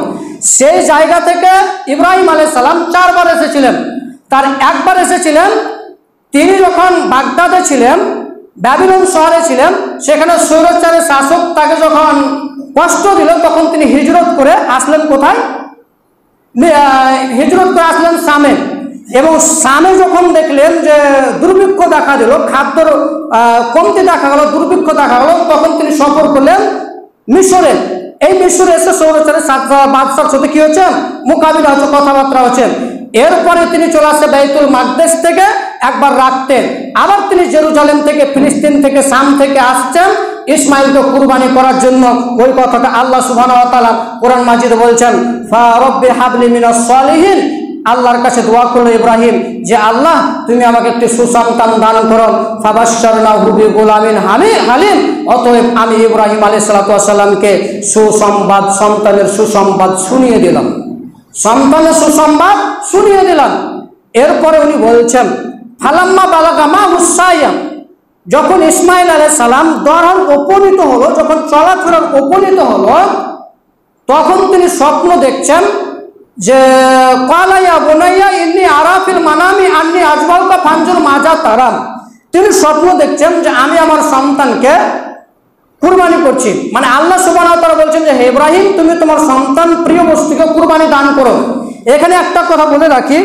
সেই জায়গা থেকে ইব্রাহিম আলাইহিস সালাম 4 বার এসেছিলেন। তার একবার এসেছিলেন তিনি যখন বাগদাদে ছিলেন, ব্যাবিলন শহরে ছিলেন, সেখানে স্বৈরাচারী শাসক তাকে যখন কষ্ট দিল তখন তিনি হিজরত করে আসলেন কোথায়? হিজরত করে আসলেন শামে। এবং শামে যখন দেখলেন যে দুর্ভিক্ষ দেখা দিল, খাদ্যর কমতি দেখা গেল, দুর্ভিক্ষ দেখা গেল, তখন তিনি সফর করলেন মিশরে। এই মিশরে এসে স্বৈরাচারী বাদশার সাথে কি হচ্ছে? মোকাবিলা হচ্ছে, কথাবার্তা হচ্ছে। এরপরে তিনি চলে আসে বাইতুল মাকদেস থেকে একবার রাখতেন, আবার তিনি জেরুজালেম থেকে, ফিলিস্তিন থেকে, শাম থেকে আসছেন ইসমাইলকে কুরবানি করার জন্য। ওই কথাটা আল্লাহ সুবহানাহু ওয়া তাআলা কোরআন মাজিদে বলছেন, ফা রব্বি হাবলি মিনাস সালিহিন। আল্লাহর কাছে দোয়া করলো ইব্রাহিম যে আল্লাহ তুমি আমাকে একটি সুসন্তান দান করো। ফাবাশশারনাহু বিগুলামিন হালিম। অতএব আমি ইব্রাহিম আলাইহিস সালাতু ওয়াস সালামকে সুসংবাদ, সন্তানের সুসংবাদ শুনিয়ে দিলাম, সন্তানের সুসংবাদ শুনিয়ে দিলাম। এরপরে উনি বলছেন ফালাম্মা বালাগা মাহু সাইয়া, যখন ইসমাইল আলাইহিস সালাম দরহান উপনীত হলো, যখন চলাফেরার উপনীত হলো, তখন তিনি স্বপ্ন দেখছেন যে ক্বালা ইয়া বুনাইয়া ইন্নী আরা ফিল মানামি আন্নী আযবাহুকা ফানজুর মাজা তারাম। তিনি স্বপ্ন দেখছেন যে আমি আমার সন্তানকে কুরবানি করছি। মানে আল্লাহ সুবহানাহু ওয়া তাআলা বলছেন যে হে ইব্রাহিম তুমি তোমার সন্তান প্রিয় বস্তুকে কুরবানি দান করো। এখানে একটা কথা বলে রাখি,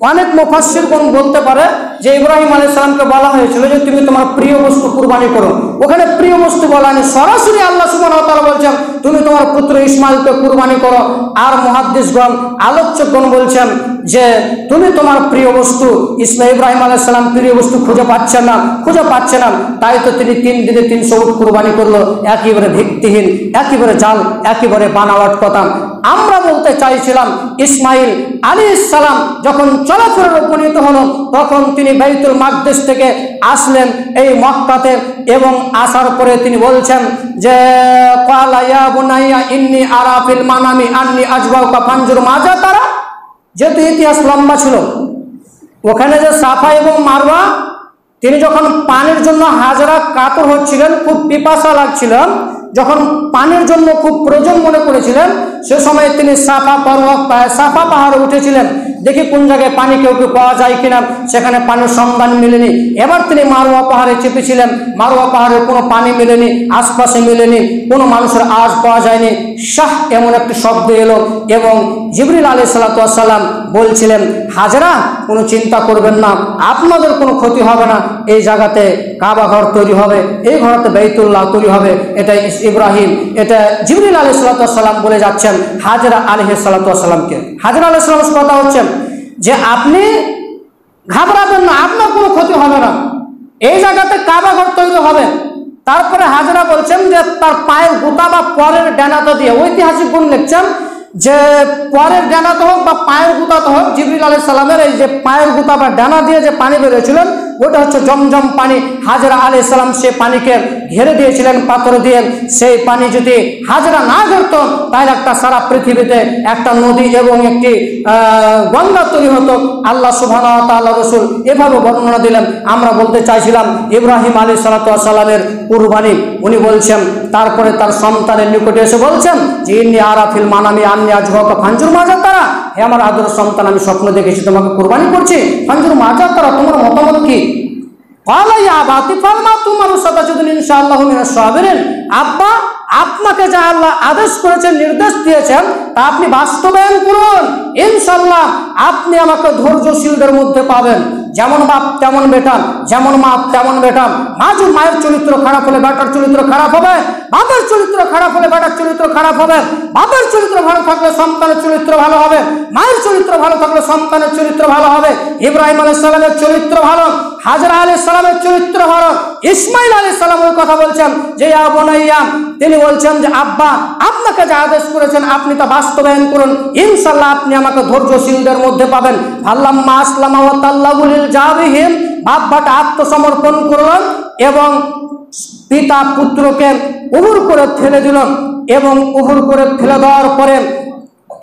অনেক মুফাসসিরগণ বলতে পারে যে ইব্রাহিম আলাইহিস সালামকে বলা হয়েছিল যে তুমি তোমার প্রিয় বস্তু কুরবানি করো। ওখানে প্রিয় বস্তু বলা নেই, সরাসরি আল্লাহ সুবহানাহু ওয়া তাআলা বলছেন তুমি তোমার পুত্র ইসমাইলকে কুরবানি করো। আর মুহাদ্দিসগণ, আলোচকগণ বলছেন যে তুমি তোমার প্রিয় বস্তু ইব্রাহিম আলাইহিস সালাম প্রিয় বস্তু খুঁজে পাচ্ছে না, তাই তো তিনি 3 দিনে 300 উট কুরবানি করলো। একেবারে ভিত্তিহীন, একেবারে জাল, একেবারে বানাওয়াট কথা। আমরা বলতে চাইছিলাম ইসমাইল আলাইহিস সালাম যখন চলাফেরার উপনীত হলো তখন তিনি বাইতুল মাকদেস থেকে আসলেন এই মক্কাতে, এবং আসার পরে তিনি বলছেন যে ক্বালা ইয়া বুনাইয়া ইন্নী আরা ফিল মানামি আন্নী আযবাহুকা ফানজুর মাজা তারা। যেহেতু ইতিহাস লম্বা ছিল, ওখানে যে সাফা এবং মারওয়া, তিনি যখন পানির জন্য হাজরা কাতর হচ্ছিলেন, খুব পিপাসা লাগছিল, যখন পানির জন্য খুব প্রয়োজন মনে করেছিলেন, সে সময় তিনি সাফা পাহাড়ে উঠেছিলেন, দেখি কোন জায়গায় পানি কেউ পাওয়া যায় কিনা। সেখানে পানির সন্ধান মেলেনি। এবার তিনি মারওয়া পাহাড়ে চেপেছিলেন, মারওয়া পাহাড়ে কোনো পানি মেলেনি, আশপাশে মেলেনি, কোনো মানুষের আওয়াজ পাওয়া যায়নি। শাহ এমন একটি শব্দ এলো, এবং জিবরিল আলাইহিস সালাতু ওয়াস সালাম বলছিলেন হাজরা কোনো চিন্তা করবেন না, আপনাদের কোনো ক্ষতি হবে না, এই জায়গাতে কাবা ঘর তৈরি হবে, এই ঘরতে বাইতুল্লাহ তৈরি হবে। এটা ইব্রাহিম, এটা জিবরিল আলাইহিস সালাতু ওয়াস সালাম বলে যাচ্ছেন হাজরা আলাইহিস সালাতু ওয়াস সালামকে। হাজরা আলাইহিস সালামের কথা হচ্ছে যে আপনি ঘাবড়াবেন না, আপনার কোনো ক্ষতি হবে না, এই জায়গাতে কাবা ঘর তৈরি হবে। তারপরে হাজরা বলছেন যে তার পায়ের গুতা বা পরের ডানাতে দিয়ে, ঐতিহাসিক গুণ লিখছেন যে পরের ডানাতে হোক বা পায়ের গুতাতে হোক, জিবরিল আলাইহিস সালামের এই যে পায়ের গুতা বা ডানা দিয়ে যে পানি বেরিয়েছিলেন ওটা হচ্ছে জমজম পানি। হাজরা আলাইহিস সালাম সে পানিকে ঘিরে দিয়েছিলেন পাথর দিয়ে। সেই পানি যদি হাজরা না ঘিরত তাহলে একটা সারা পৃথিবীতে একটা নদী এবং একটি গঙ্গা তৈরি হতো। আল্লাহ সুবহানাহু ওয়া তাআলা রাসূল এভাবে বর্ণনা দিলেন। আমরা বলতে চাইছিলাম ইব্রাহিম আলাইহিস সালাতু ওয়াস সালামের কুরবানি উনি বলছেন, তারপরে তার সন্তানের নিকটে এসে বলছেন যে ইন্নী আরা ফিল মানামি আন্নী আযবাহুকা ফানজুর মাজা তারা। হে আমার আদরের সন্তান, আমি স্বপ্ন দেখেছি তোমাকে কুরবানি করছি, ফানজুর মাজা তারা, তোমার মতামত কি? ক্বালা ইয়া আবাতি ফালমা তুমারু সাতাজিদুনি ইনশাআল্লাহু মিনাস সাবিরিন। আব্বা, আপনাকে যা আল্লাহ আদেশ করেছেন, নির্দেশ দিয়েছেন, তা আপনি বাস্তবায়ন করুন, ইনশাআল্লাহ আপনি আমাকে ধৈর্যশীলদের মধ্যে পাবেন। যেমন বাপ তেমন বেটা, যেমন মা তেমন বেটা। মায়ের চরিত্র খারাপ হলে বেটার চরিত্র খারাপ হবে, বাপের চরিত্র খারাপ হলে বেটার চরিত্র খারাপ হবে, বাপের চরিত্র ভালো থাকলে সন্তানের চরিত্র ভালো হবে, মায়ের চরিত্র ভালো থাকলে সন্তানের চরিত্র ভালো হবে। ইব্রাহিম আলাইহিস সালামের চরিত্র ভালো, হাজরা আলাইহিস সালামের চরিত্র ভালো, ইসমাইল আলাইহিস সালাম ওই কথা বলছেন যে ইয়া বুনাইয়া, তিনি বলছেন যে আব্বা, আপনাকে যা আদেশ করেছেন আপনি তা বাস্তবায়ন করুন, ইনশাআল্লাহ আপনি আমাকে ধৈর্যশীলদের মধ্যে পাবেন। ফাল্লাম্মা আসলামা ওয়া তাল্লাহু লিল জাবিহিন, বাপ্পাটা আত্মসমর্পণ করলেন এবং পিতা পুত্রকে উহুর করে ফেলে দিলেন। এবং উহুর করে ফেলে দেওয়ার পরে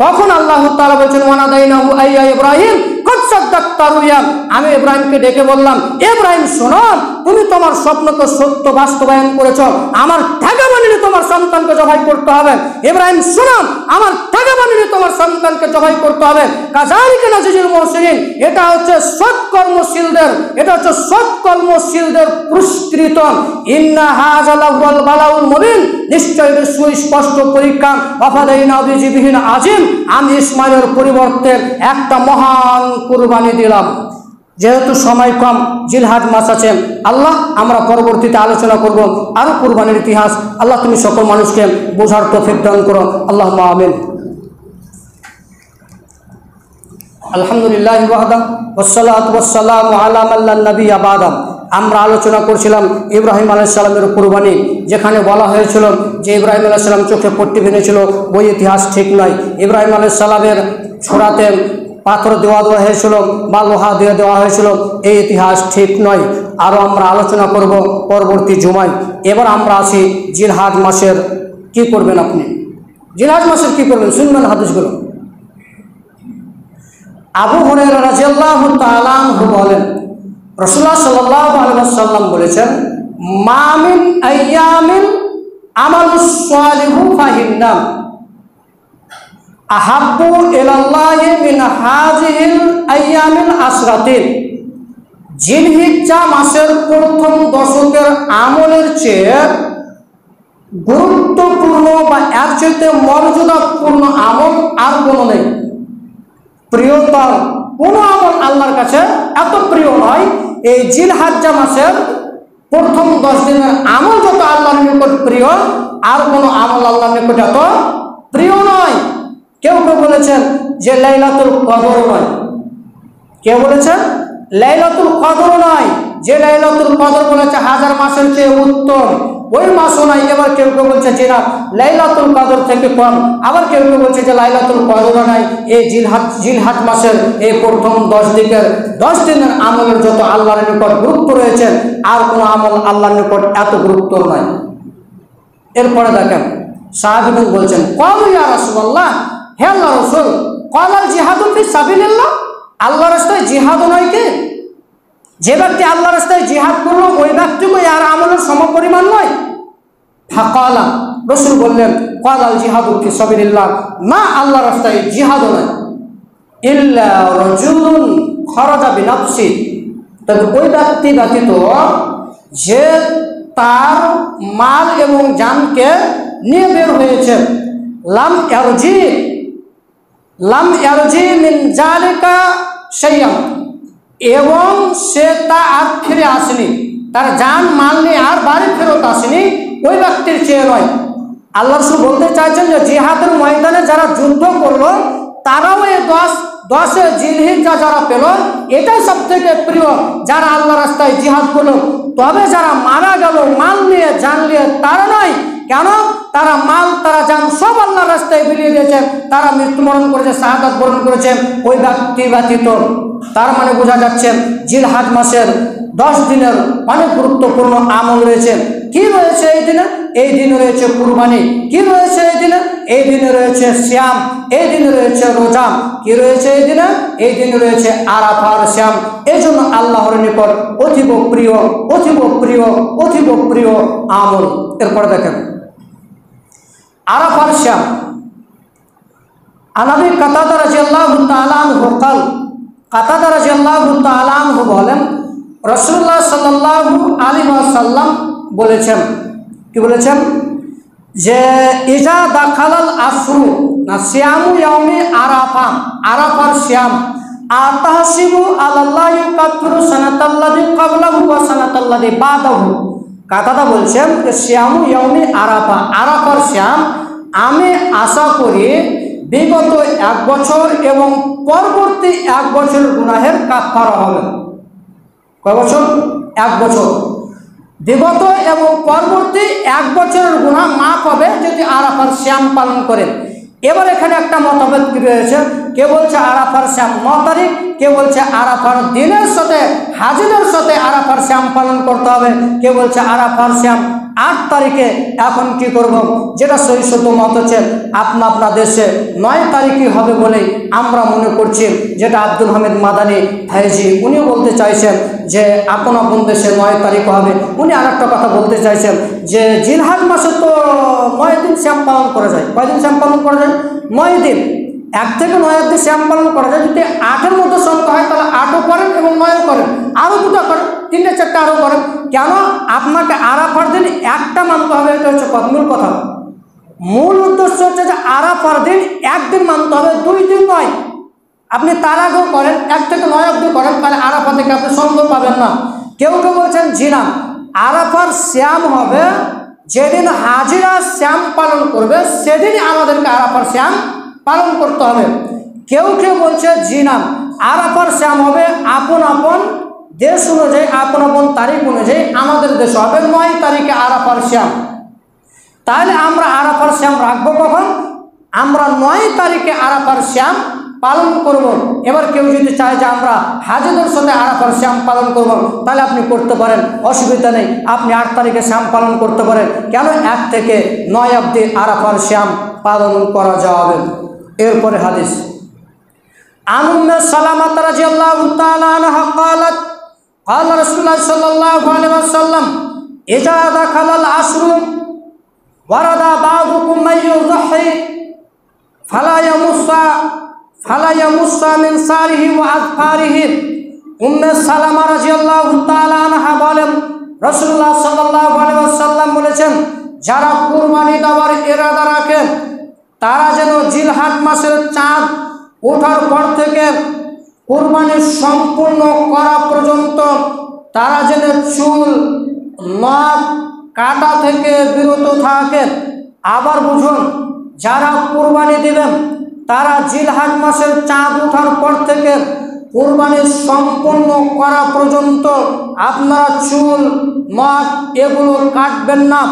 তখন আল্লাহ তাআলা বলেছেন ওয়ানাদাইনাহু আইয়া ইব্রাহিম কদ সাদ্দাকতা রুয়া, আমি ইব্রাহিমকে ডেকে বললাম, ইব্রাহিম শোনো, তুমি তোমার স্বপ্নকে সত্য বাস্তবায়ন করেছো, আমার টাকা বানিয়ে তোমার সন্তানকে জবাই করতে হবে। ইব্রাহিম শোনো, আমার টাকা বানিয়ে তোমার সন্তানকে জবাই করতে হবে। কাযালিকা নাজিজিল মুহসিনিন, এটা হচ্ছে সৎকর্মশীলদের, এটা হচ্ছে সৎকর্মশীলদের পুরস্কৃত। ইন্না হাযা লাহুল বালাউল মুবিন, নিশ্চয় এটা সুস্পষ্ট পরীক্ষা। ওয়াফাদাইনা বিজিবিহিন আজিম, আমি ইসমাইলের পরিবর্তে একটা মহান কুরবানি দিলাম। যেহেতু সময় কম, জিলহাজ মাস আছে, আল্লাহ আমরা পরবর্তীতে আলোচনা করব আরো কুরবানির ইতিহাস। আল্লাহ তুমি সকল মানুষকে বোঝার তৌফিক দান করো, আল্লাহুম্মা আমিন। আলহামদুলিল্লাহি ওয়াহদা ওয়াসসালাতু ওয়াসসালামু আলা মান লা নাবিয়্যা বা'দা। আমরা আলোচনা করছিলাম ইব্রাহিম আলাইহিস সালামের কুরবানি, যেখানে বলা হয়েছিল যে ইব্রাহিম আলাইহিস সালাম চোখে পট্টি বেঁধেছিল, ওই ইতিহাস ঠিক নয়। ইব্রাহিম আলাইহিস সালামের ছোড়াতে পাথর দেওয়া হয়েছিল বা লোহা দিয়ে দেওয়া হয়েছিল, এই ইতিহাস ঠিক নয়। আরও আমরা আলোচনা করব পরবর্তী জুমায়। এবার আমরা আসি জিলহাজ মাসের কি করবেন আপনি, জিলহাজ মাসের কি করবেন শুনবেন হাদিসগুলো। আবু হুরায়রা রাদিয়াল্লাহু তাআলা আনহু বলেন, রাসূলুল্লাহ সাল্লাল্লাহু আলাইহি ওয়াসাল্লাম বলেছেন, মা মিন আইয়ামিন আমালুস সালিহু ফাহিন্না আহাব্বু ইলাল্লাহি মিন হাযিহিল আইয়ামিল আসরাতিন। জিলহিজ্জা মাসের প্রথম দশকের আমলের চেয়ে গুরুত্বপূর্ণ বা এর চেয়ে মর্যাদাপূর্ণ আমল আর কোনো নেই। প্রিয়তর কোনো আমল আল্লাহর কাছে এত প্রিয় নয়, এই জিলহিজ্জা মাসের প্রথম 10 দিনের আমল যত আল্লাহর নিকট প্রিয়, আর কোনো আমল আল্লাহর নিকট এত প্রিয় নয়। কেউ কেউ বলেছেন যে লাইলাতুল কদর নয়, কেউ বলেছেন লাইলাতুল কদর নয়, যে লাইলাতুল কদর বলেছে 1000 মাসের চেয়ে উত্তম, ওই মাসও নাই। এবার কেউ কেউ বলছে যে না লাইলাতুল কদর থেকে কম, আবার কেউ কেউ বলছে যে লাইলাতুল কদর নাই। এই জিলহাজ মাসের এই প্রথম 10 দিনের আমলের যত আল্লাহর নিকট গুরুত্ব রয়েছে, আর কোনো আমল আল্লাহর নিকট এত গুরুত্ব নয়। এরপরে দেখেন সাহাবীগণ বলছেন, ক্বালু ইয়া রাসূলুল্লাহ, হে আল্লাহর রাসূল, ক্বালাল জিহাদু ফি সাবিলিল্লাহ, আল্লাহর রাস্তায় জিহাদ নয় কি? যে ব্যক্তি আল্লাহর রাস্তায় জিহাদ করলো ওই ব্যক্তিকে আর আমলের সমপরিমাণ নয়। ফাকালা, রাসূল বললেন, ক্বালাল জিহাদু ফি সাবিলিল্লাহ, না আল্লাহর রাস্তায় জিহাদ নয়, ইল্লা রাজুলুন খারাজা বিনাফসি, তবে ওই ব্যক্তি ব্যতীত যে তার মাল এবং জানকে নিয়ে বের হয়েছে, লাম ইয়ারজি মিন জালিকা শাইআন, এবং সে তা আর ফিরে আসেনি, তার জান মাল নিয়ে আর বাড়ি ফেরত আসেনি, ওই ব্যক্তির চেয়ে নয়। আল্লাহ রাসূল বলতে চাইছেন যে জিহাদের ময়দানে যারা যুদ্ধ করলো তারাও এই 10 জিলহিজ্জা যারা পেল, এটাই সব থেকে প্রিয় যারা আল্লাহ রাস্তায় জিহাদ করলো। তবে যারা মারা গেল মাল নিয়ে জান নিয়ে তারা নয়। কেন? তারা মাল তারা জান সব আল্লাহর রাস্তায় বিলিয়ে দিয়েছে, তারা মৃত্যুবরণ করেছে, শাহাদাত বরণ করেছে, ওই ব্যক্তি ব্যতীত। তার মানে বোঝা যাচ্ছে জিলহাজ মাসের 10 দিনের অনেক গুরুত্বপূর্ণ আমল রয়েছে। কি রয়েছে এই দিনে? এই দিনে রয়েছে কুরবানি। কি রয়েছে এই দিনে? এই দিনে রয়েছে সিয়াম, এই দিনে রয়েছে রোজা। কি রয়েছে এই দিনে? এই দিনে রয়েছে আরাফার সিয়াম। এই জন্য আল্লাহর নিকট অতীব প্রিয়, অতীব প্রিয়, অতীব প্রিয় আমল। এরপরে দেখেন আরাফার সিয়াম। আনাবি কাতাদা রাদিয়াল্লাহু তাআলা আনহু কাল, কাতাদা রাদিয়াল্লাহু তাআলা আনহু বলেন, রাসূলুল্লাহ সাল্লাল্লাহু আলাইহি ওয়াসাল্লাম বলেছেন, কি বলেছেন, যে ইজা দাখালাল আসরু না সিয়ামু ইয়াউমি আরাফা, আরাফার সিয়াম আতাহসিবু আলাল্লাহি কাফিরু সানাতাল্লাযী ক্বাবলাহু ওয়া সানাতাল্লাযী বাদাহু। কথাটা বলছেন যে সিয়ামু ইয়াউমি আরাফা, আরাফার সিয়াম আমি আশা করি বিগত 1 বছর এবং পরবর্তী 1 বছরের গুনাহের কাফারা হবে। কয় বছর? 1 বছর। বিগত এবং পরবর্তী 1 বছরের গুনাহ মাফ হবে যদি আরাফার সিয়াম পালন করেন। এবার এখানে একটা মতভেদ রয়েছে, কে বলছে আরাফার সিয়াম 9 তারিখ, কে বলছে আরাফার দিনের সাথে হাজিদের সাথে আরাফার সিয়াম পালন করতে হবে, কে বলছে আরাফার সিয়াম 8 তারিখে। এখন কি করব? যেটা সহি শুদ্ধ মত হচ্ছে আপনা দেশে 9 তারিখই হবে বলে আমরা মনে করছি, যেটা আব্দুল হামিদ মাদানী ফাইজি উনি বলতে চাইছেন যে আপন দেশে 9 তারিখ হবে। উনি আরেকটা কথা বলতে চাইছেন যে জিলহাজ মাসে তো 9 দিন সিয়াম পালন করা যায়। কয়দিন সিয়াম পালন করা যায়? 9 দিন। 1 থেকে 9 অবধি সিয়াম পালন করা যায়। যদি 8-এর মধ্যে সংখ্যা হয় তাহলে 8ও করেন এবং 9ও করেন, আরও 2টা করেন, 3টে-4টে আরও করেন। কেন আপনাকে আরাফার দিন একটা মানতে হবে? এটা হচ্ছে মূল কথা। মূল উদ্দেশ্য হচ্ছে যে আরাফার দিন 1 দিন মানতে হবে, 2 দিন নয়। আপনি তার আগেও করেন, 1 থেকে 9 অবধি করেন, তাহলে আরাফা থেকে আপনি সন্দেহ পাবেন না। কেউ বলছেন জি না, আরাফার সিয়াম হবে যেদিন হাজিরা সিয়াম পালন করবে সেদিনই আমাদেরকে আরাফার সিয়াম পালন করতে হবে। কেউ বলছে জি না, আরাফার সিয়াম হবে আপন দেশ অনুযায়ী, আপন তারিখ অনুযায়ী। আমাদের দেশে হবে 9 তারিখে আরাফার সিয়াম। তাহলে আমরা আরাফার সিয়াম রাখবো কখন? আমরা 9 তারিখে আরাফার সিয়াম পালন করব। এবার কেউ যদি চায় যে আমরা হাজিদের সাথে আরাফার সিয়াম পালন করব, তাহলে আপনি করতে পারেন, অসুবিধা নেই। আপনি 8 তারিখে সিয়াম পালন করতে পারেন। কেন? 1 থেকে 9 অবধি আরাফার সিয়াম পালন করা যাবে। এরপরে হাদিস, আন উম্মে সালামা রাদিয়াল্লাহু তাআলা আনহা قالت قال رسول الله صلى الله عليه وسلم اذا دخل العصر ورد بعضكم من يضحي فلا يمس من ساره واظفاره। উম্মে সালামা রাদিয়াল্লাহু তাআলা আনহা বলেন, রাসূলুল্লাহ সাল্লাল্লাহু আলাইহি ওয়াসাল্লাম বলেছেন, যারা কুরবানি দেওয়ার ইরাদা রাখে তারা যেন জিলহজ মাসের চাঁদ ওঠার পর থেকে কুরবানি সম্পূর্ণ করা পর্যন্ত তারা যেন চুল নখ কাটা থেকে বিরত থাকে। আবার বুঝুন, যারা কুরবানি দিবেন তারা জিলহজ মাসের চাঁদ ওঠার পর থেকে কুরবানি সম্পূর্ণ করা পর্যন্ত আপনারা চুল নখ এগুলো কাটবেন না,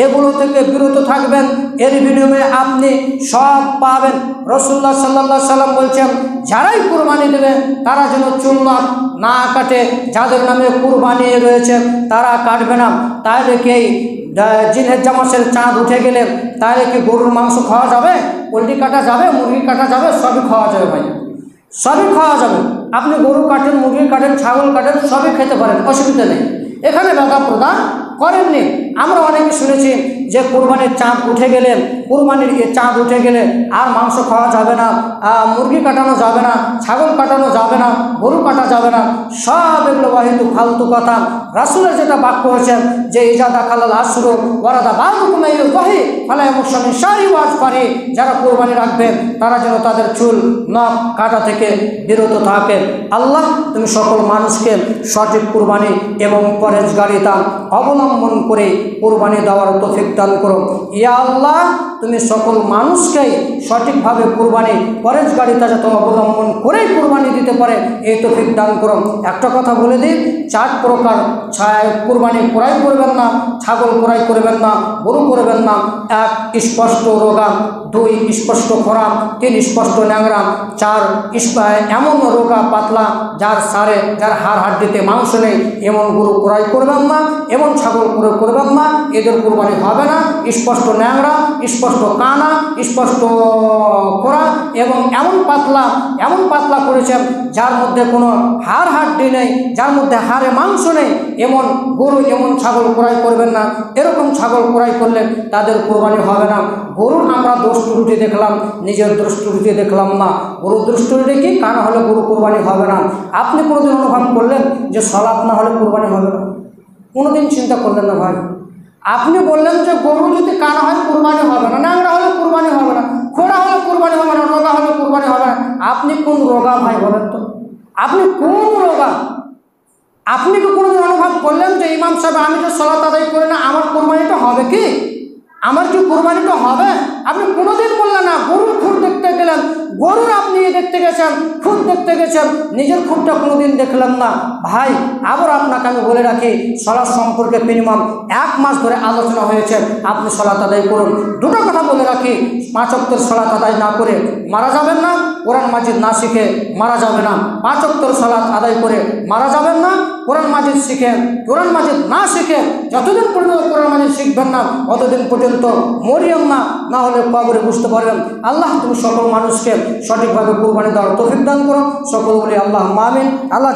এগুলো থেকে বিরত থাকবেন। এর বিনিময়ে আপনি সব পাবেন। রাসূলুল্লাহ সাল্লাল্লাহু আলাইহি সাল্লাম বলছেন, যারাই কুরবানি দেবে তারা যেন চুল নখ না কাটে। যাদের নামে কুরবানি রয়েছে তারা কাটবে না। তাহলে কি জিলহজ মাসের চাঁদ উঠে গেলে তাহলে কি গরুর মাংস খাওয়া যাবে? পোলট্রি কাটা যাবে? মুরগি কাটা যাবে? সবই খাওয়া যাবে ভাই, সবই খাওয়া যাবে। আপনি গরু কাটেন, মুরগি কাটেন, ছাগল কাটেন, সবই খেতে পারেন, অসুবিধা নেই। এখানে বাধা প্রদান করেননি। আমরা অনেকে শুনেছি যে কুরবানির চাঁদ উঠে গেলে, কুরবানির চাঁদ উঠে গেলে আর মাংস খাওয়া যাবে না, মুরগি কাটানো যাবে না, ছাগল কাটানো যাবে না, গরু কাটা যাবে না। সব এগুলো বাহিতু ফালতু কথা। রাসূলের যেটা বাক্য হয়েছে যে ইজা দাখালাল আসরু ওয়ারাদা বাযুকুম ইউযাহি ফালা ইয়ামুসসা মিন শারি ওয়া আযফারি, যারা কুরবানি রাখবেন তারা যেন তাদের চুল নখ কাটা থেকে বিরত থাকে। আল্লাহ তুমি সকল মানুষকে সঠিক কুরবানি এবং পরহেজগারিতা অবলম্বন করে কুরবানি দেওয়ার তৌফিক দান করো। ইয়া আল্লাহ তুমি সকল মানুষকে সঠিকভাবে কুরবানি পরহেজগারিতা যাতে অবলম্বন করে কুরবানি দিতে পারে এই তৌফিক দান করো। একটা কথা বলে দিই, 4 প্রকার কুরবানি ক্রয় করবেন না, ছাগল ক্রয় করবেন না, গরু করবেন না। 1 স্পষ্ট রোগা, 2 স্পষ্ট খরা, 3 স্পষ্ট ন্যাংরা, 4 এমন রোগা পাতলা যার সারে যার হাড় হাড্ডিতে মাংস নেই এমন গরু ক্রয় করবেন না, এমন ছাগল ছাগল ক্রয় করবেন না, এদের কুরবানি হবে না। স্পষ্ট ন্যাংরা, স্পষ্ট কানা, স্পষ্ট খোরা এবং এমন পাতলা করেছেন যার মধ্যে কোনো হাড় হাড্ডি নেই, যার মধ্যে হাড়ে মাংস নেই, এমন গরু এমন ছাগল ক্রয় করবেন না। এরকম ছাগল ক্রয় করলে তাদের কোরবানি হবে না। গরুর আমরা দোষ ত্রুটি দেখলাম, নিজের দোষ ত্রুটি দেখলাম না। গরুর দোষ ত্রুটি কি? কানা হলে গরু কোরবানি হবে না। আপনি কোনোদিন অনুভব করলেন যে সলাৎ না হলে কোরবানি হবে না? কোনোদিন চিন্তা করলেন না ভাই। আপনি বললেন যে গরু যদি কানা হয় কোরবানি হবে না, ন্যাংরা হলে কোরবানি হবে না, খোড়া হলে কোরবানি হবে না, রোগা হলে কোরবানি হবে না। আপনি কোন রোগা ভাই বলেন তো? আপনি কোন রোগা? আপনি কি কোনোদিন অনুভব করলেন যে ইমাম সাহেব আমি তো সলাত আদায় করি না, আমার কোরবানিটা হবে কি? আমার কি কোরবানিটা হবে? আপনি কোনোদিন বললেন না। গরুর খুঁট দেখতে গেলেন, গরুর আপনি দেখতে গেছেন, খুঁট দেখতে গেছেন, নিজের খুঁটটা কোনোদিন দেখলেন না। ভাই আবার আপনাকে আমি বলে রাখি, সলাৎ সম্পর্কে মিনিমাম 1 মাস ধরে আলোচনা হয়েছে। আপনি সলাৎ আদায় করুন। দুটো কথা বলে রাখি, 5 ওয়াক্তের সলাৎ আদায় না করে মারা যাবেন না, কোরআন মাজিদ না শিখে মারা যাবে না। 5 ওয়াক্তের সলাৎ আদায় করে মারা যাবেন না, কোরআন মাজিদ শিখে, কোরআন মাজিদ না শিখে যতদিন পর্যন্ত কোরআন মাজিদ শিখবেন না ততদিন পর্যন্ত মরিয়েন না, না হলে কবরে বুঝতে পারবেন। আল্লাহ তুমি সকল মানুষকে সঠিকভাবে কুরবানি দেওয়ার তৌফিক দান করো। সকল বলি আল্লাহ আমিন। আল্লাহ